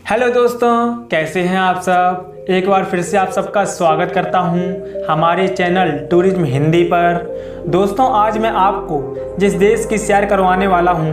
Hello दोस्तों, कैसे हैं आप सब। एक बार फिर से आप सबका स्वागत करता हूं हमारे चैनल टूरिज्म हिंदी पर। दोस्तों, आज मैं आपको जिस देश की सैर करवाने वाला हूं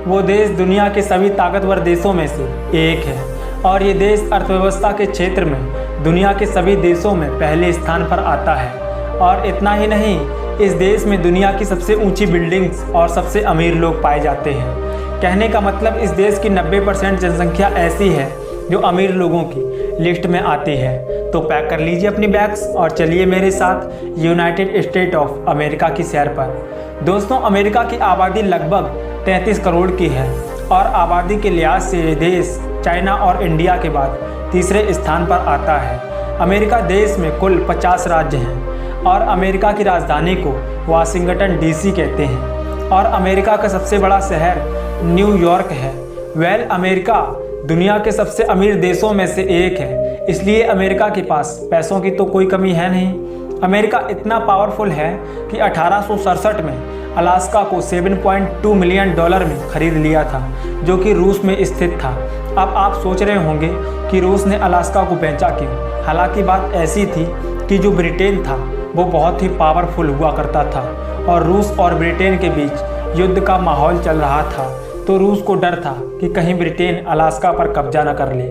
वो देश दुनिया के सभी ताकतवर देशों में से एक है और ये देश अर्थव्यवस्था के क्षेत्र में दुनिया के सभी देशों में पहले स्थान पर आता है। और इतना ही नहीं, इस देश में दुनिया की सबसे ऊंची बिल्डिंग्स और सबसे अमीर लोग पाए जाते हैं। कहने का मतलब इस देश की 90% जनसंख्या ऐसी है जो अमीर लोगों की लिस्ट में आती है। तो पैक कर लीजिए अपनी बैग्स और चलिए मेरे साथ यूनाइटेड स्टेट ऑफ अमेरिका की सैर पर। दोस्तों, अमेरिका की आबादी लगभग 33 करोड़ की है और आबादी के लिहाज से ये देश चाइना और इंडिया के बाद तीसरे स्थान पर आता है। अमेरिका देश में कुल 50 राज्य हैं और अमेरिका की राजधानी को वाशिंगटन डीसी कहते हैं और अमेरिका का सबसे बड़ा शहर न्यूयॉर्क है। अमेरिका दुनिया के सबसे अमीर देशों में से एक है, इसलिए अमेरिका के पास पैसों की तो कोई कमी है नहीं। अमेरिका इतना पावरफुल है कि 1867 में अलास्का को $7.2 मिलियन में खरीद लिया था, जो कि रूस में स्थित था। अब आप सोच रहे होंगे कि रूस ने अलास्का को बेचा क्यों। हालांकि बात ऐसी थी कि जो ब्रिटेन था वो बहुत ही पावरफुल हुआ करता था और रूस और ब्रिटेन के बीच युद्ध का माहौल चल रहा था, तो रूस को डर था कि कहीं ब्रिटेन अलास्का पर कब्जा न कर ले।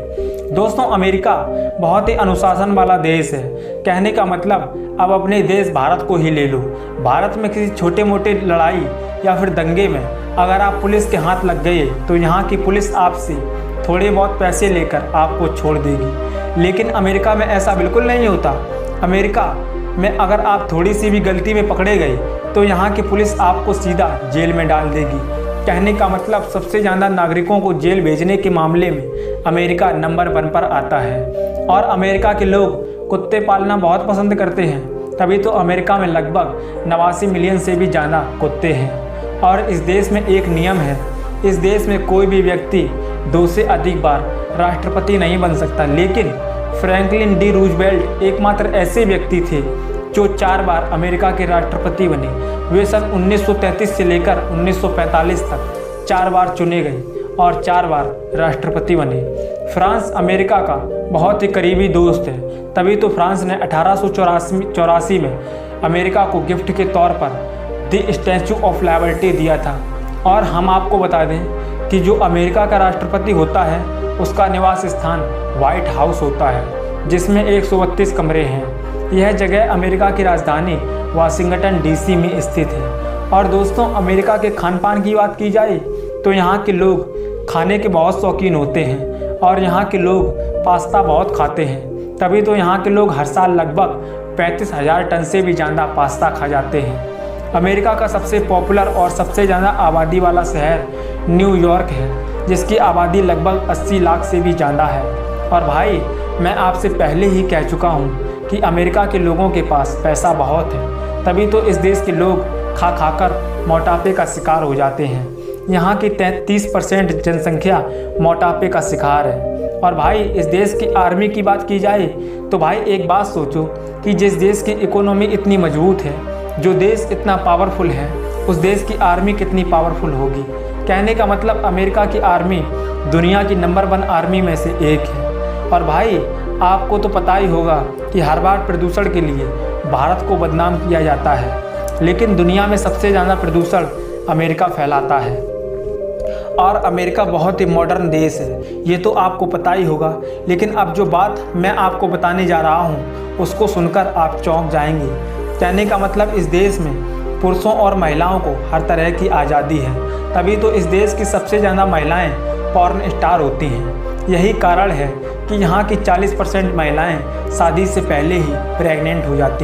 दोस्तों, अमेरिका बहुत ही अनुशासन वाला देश है। कहने का मतलब अब अपने देश भारत को ही ले लो। भारत में किसी छोटे मोटे लड़ाई या फिर दंगे में अगर आप पुलिस के हाथ लग गए तो यहाँ की पुलिस आपसे थोड़े बहुत पैसे लेकर आपको छोड़ देगी। लेकिन अमेरिका में ऐसा बिल्कुल नहीं होता। अमेरिका में अगर आप थोड़ी सी भी गलती में पकड़े गए तो यहाँ की पुलिस आपको सीधा जेल में डाल देगी। कहने का मतलब सबसे ज़्यादा नागरिकों को जेल भेजने के मामले में अमेरिका नंबर 1 पर आता है। और अमेरिका के लोग कुत्ते पालना बहुत पसंद करते हैं, तभी तो अमेरिका में लगभग 89 मिलियन से भी ज़्यादा कुत्ते हैं। और इस देश में एक नियम है, इस देश में कोई भी व्यक्ति 2 से अधिक बार राष्ट्रपति नहीं बन सकता। लेकिन फ्रैंकलिन डी रूजवेल्ट एकमात्र ऐसे व्यक्ति थे जो 4 बार अमेरिका के राष्ट्रपति बने। वे सन 1933 से लेकर 1945 तक 4 बार चुने गए और 4 बार राष्ट्रपति बने। फ्रांस अमेरिका का बहुत ही करीबी दोस्त है, तभी तो फ्रांस ने 1884 में अमेरिका को गिफ्ट के तौर पर द स्टैचू ऑफ लिबर्टी दिया था। और हम आपको बता दें कि जो अमेरिका का राष्ट्रपति होता है उसका निवास स्थान व्हाइट हाउस होता है, जिसमें 132 कमरे हैं। यह जगह अमेरिका की राजधानी वाशिंगटन डीसी में स्थित है। और दोस्तों, अमेरिका के खान पान की बात की जाए तो यहाँ के लोग खाने के बहुत शौकीन होते हैं और यहाँ के लोग पास्ता बहुत खाते हैं, तभी तो यहाँ के लोग हर साल लगभग 35,000 टन से भी ज़्यादा पास्ता खा जाते हैं। अमेरिका का सबसे पॉपुलर और सबसे ज़्यादा आबादी वाला शहर न्यूयॉर्क है, जिसकी आबादी लगभग 80 लाख से भी ज़्यादा है। और भाई, मैं आपसे पहले ही कह चुका हूँ कि अमेरिका के लोगों के पास पैसा बहुत है, तभी तो इस देश के लोग खा खाकर मोटापे का शिकार हो जाते हैं। यहाँ की 33% जनसंख्या मोटापे का शिकार है। और भाई, इस देश की आर्मी की बात की जाए तो भाई एक बात सोचो कि जिस देश की इकोनॉमी इतनी मजबूत है, जो देश इतना पावरफुल है, उस देश की आर्मी कितनी पावरफुल होगी। कहने का मतलब अमेरिका की आर्मी दुनिया की नंबर 1 आर्मी में से एक है। और भाई, आपको तो पता ही होगा कि हर बार प्रदूषण के लिए भारत को बदनाम किया जाता है, लेकिन दुनिया में सबसे ज़्यादा प्रदूषण अमेरिका फैलाता है। और अमेरिका बहुत ही मॉडर्न देश है, ये तो आपको पता ही होगा। लेकिन अब जो बात मैं आपको बताने जा रहा हूँ उसको सुनकर आप चौंक जाएंगे। कहने का मतलब इस देश में पुरुषों और महिलाओं को हर तरह की आज़ादी है, तभी तो इस देश की सबसे ज़्यादा महिलाएं पॉर्न स्टार होती हैं। यही कारण है कि यहाँ की 40% महिलाएं शादी से पहले ही प्रेग्नेंट हो जाती हैं।